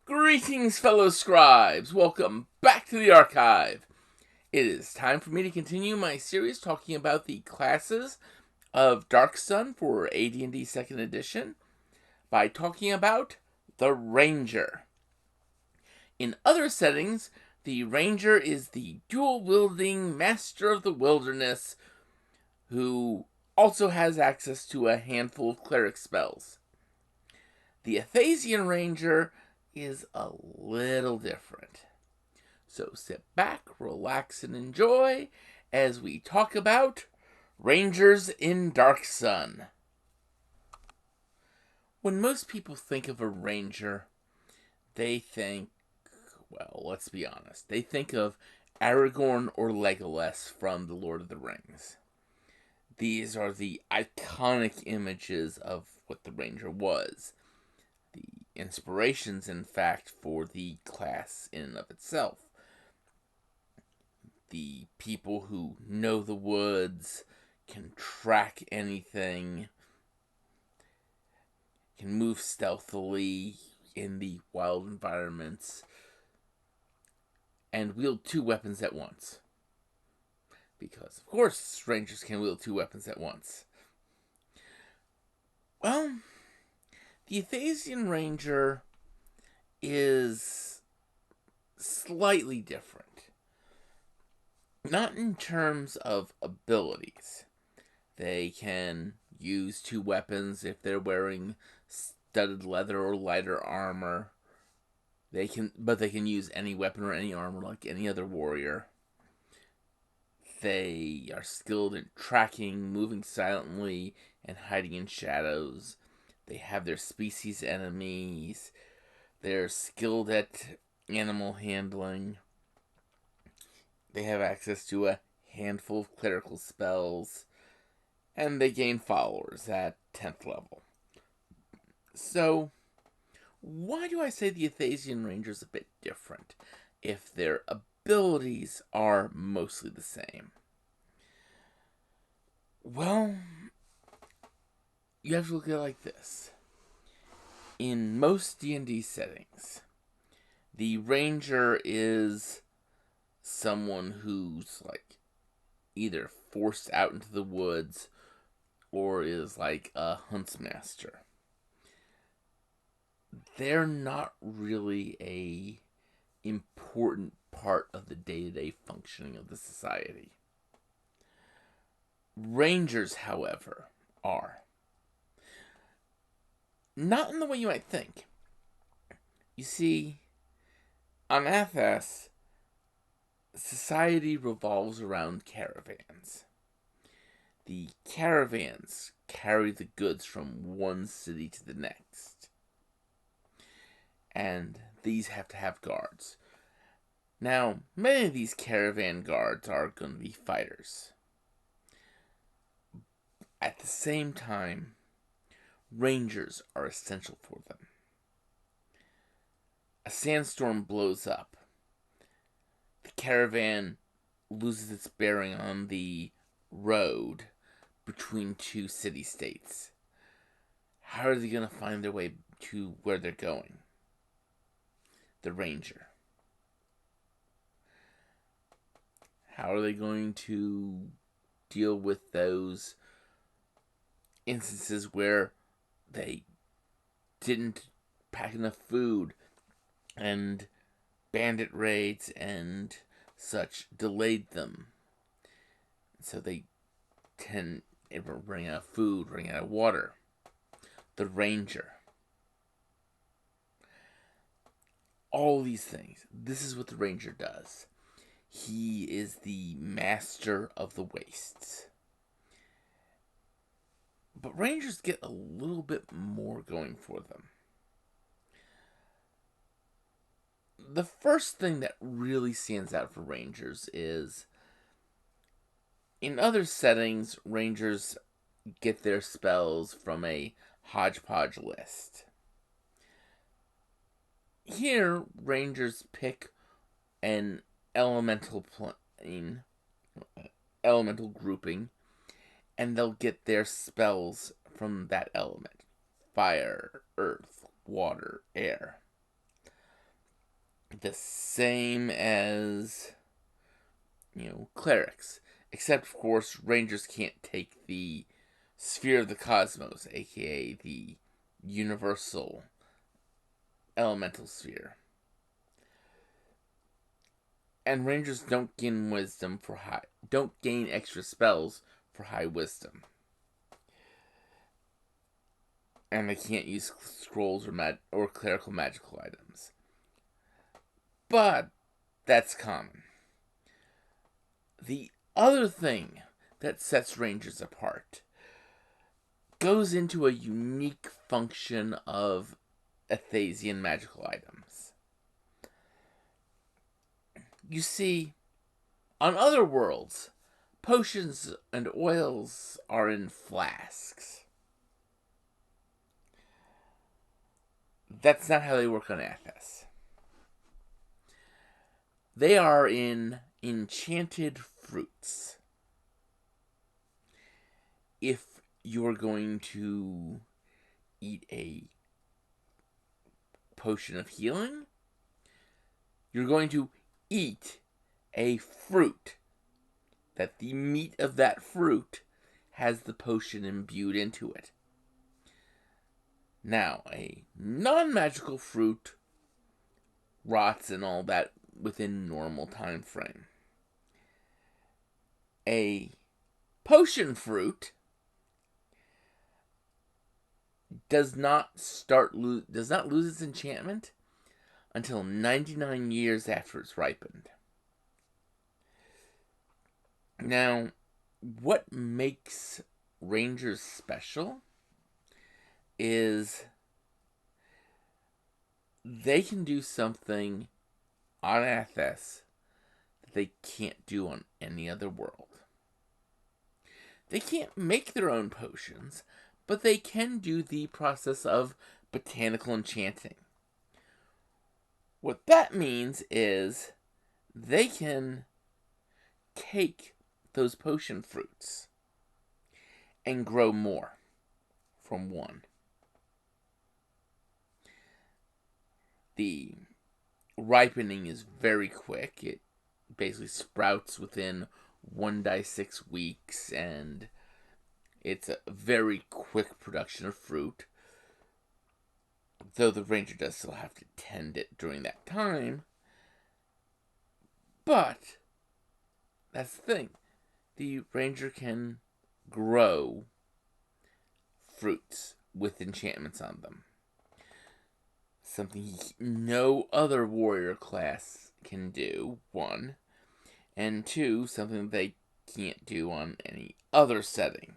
Greetings, fellow scribes! Welcome back to the archive. It is time for me to continue my series talking about the classes of Dark Sun for AD&D 2nd Edition by talking about the Ranger. In other settings, the Ranger is the dual-wielding master of the wilderness who also has access to a handful of cleric spells. The Evasion Ranger is a little different. So sit back, relax, and enjoy as we talk about Rangers in Dark Sun. When most people think of a Ranger, they think, well, let's be honest, they think of Aragorn or Legolas from The Lord of the Rings. These are the iconic images of what the Ranger was. The inspirations, in fact, for the class in and of itself. The people who know the woods, can track anything, can move stealthily in the wild environments, and wield two weapons at once. Because, of course, Rangers can wield two weapons at once. Well, the Evasion Ranger is slightly different. Not in terms of abilities. They can use two weapons if they're wearing studded leather or lighter armor. But they can use any weapon or any armor like any other warrior. They are skilled in tracking, moving silently, and hiding in shadows. They have their species enemies. They're skilled at animal handling. They have access to a handful of clerical spells. And they gain followers at 10th level. So, why do I say the Evasion Ranger is a bit different if their abilities are mostly the same? Well, you have to look at it like this. In most D&D settings, the Ranger is someone who's either forced out into the woods or is like a huntsmaster. They're not really a important part of the day-to-day functioning of the society. Rangers, however, are. Not in the way you might think. You see, on Athas, society revolves around caravans. The caravans carry the goods from one city to the next. And these have to have guards. Now, many of these caravan guards are going to be fighters. At the same time, Rangers are essential for them. A sandstorm blows up. The caravan loses its bearing on the road between two city-states. How are they going to find their way to where they're going? The Ranger. How are they going to deal with those instances where they didn't pack enough food and bandit raids and such delayed them? So they running out of food, running out of water. The Ranger. All these things. This is what the Ranger does. He is the master of the wastes. But Rangers get a little bit more going for them. The first thing that really stands out for Rangers is, in other settings, Rangers get their spells from a hodgepodge list. Here, Rangers pick an elemental grouping, and they'll get their spells from that element. Fire, earth, water, air. the same as, clerics. Except, of course, rangers can't take the sphere of the cosmos, aka the universal elemental sphere. And rangers don't gain extra spells for high wisdom. And they can't use scrolls or clerical magical items. But that's common. The other thing that sets rangers apart goes into a unique function of Athasian magical items. You see, on other worlds, potions and oils are in flasks. That's not how they work on Athas. They are in enchanted fruits. If you're going to eat a potion of healing, you're going to eat a fruit that the meat of that fruit has the potion imbued into it. Now, a non-magical fruit rots and all that within normal time frame. A potion fruit does not lose its enchantment until 99 years after it's ripened. Now, what makes rangers special is they can do something on Athas that they can't do on any other world. They can't make their own potions, but they can do the process of botanical enchanting. What that means is they can take those potion fruits and grow more from one. The ripening is very quick. It basically sprouts within 1-6 weeks, and it's a very quick production of fruit. Though the ranger does still have to tend it during that time. But that's the thing. The ranger can grow fruits with enchantments on them. Something no other warrior class can do, 1. And 2, something they can't do on any other setting.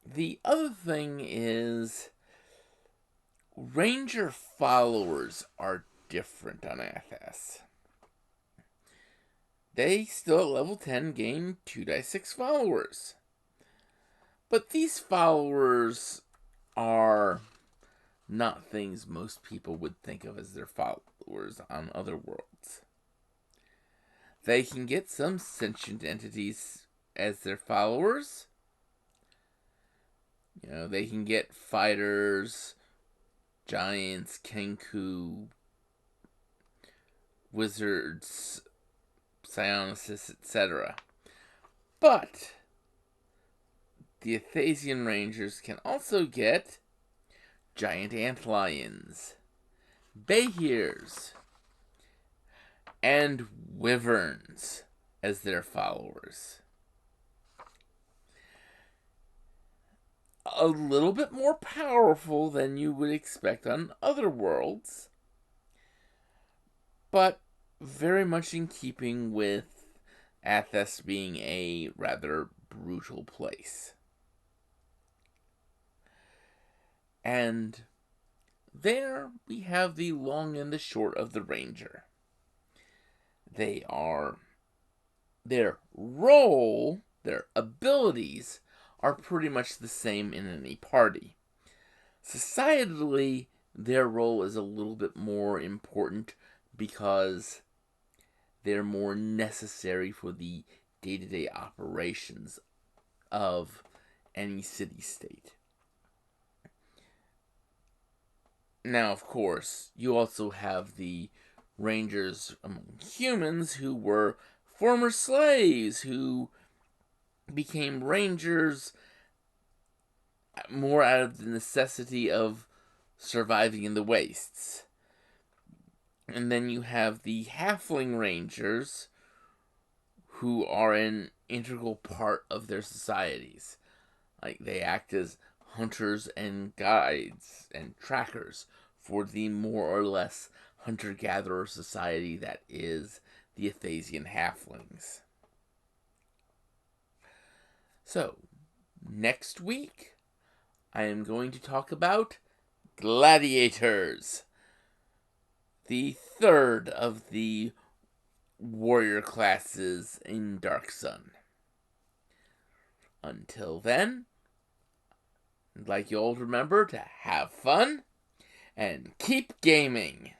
The other thing is, ranger followers are different on Athas. They still at level 10 gain 2-6 followers. But these followers are not things most people would think of as their followers on other worlds. They can get some sentient entities as their followers. They can get fighters, giants, kenku, wizards, psionicis, etc. But the Evasion Rangers can also get giant antlions, behirs, and wyverns as their followers. A little bit more powerful than you would expect on other worlds, but very much in keeping with Athas being a rather brutal place. And there we have the long and the short of the ranger. Their role, their abilities, are pretty much the same in any party. Societally, their role is a little bit more important because they're more necessary for the day-to-day operations of any city-state. Now, of course, you also have the Rangers among humans who were former slaves who became Rangers more out of the necessity of surviving in the wastes. And then you have the halfling Rangers who are an integral part of their societies. Like, they act as hunters and guides and trackers for the more or less hunter-gatherer society that is the Athasian halflings. So, next week, I am going to talk about gladiators, the third of the warrior classes in Dark Sun. Until then, I'd like you all to remember to have fun and keep gaming.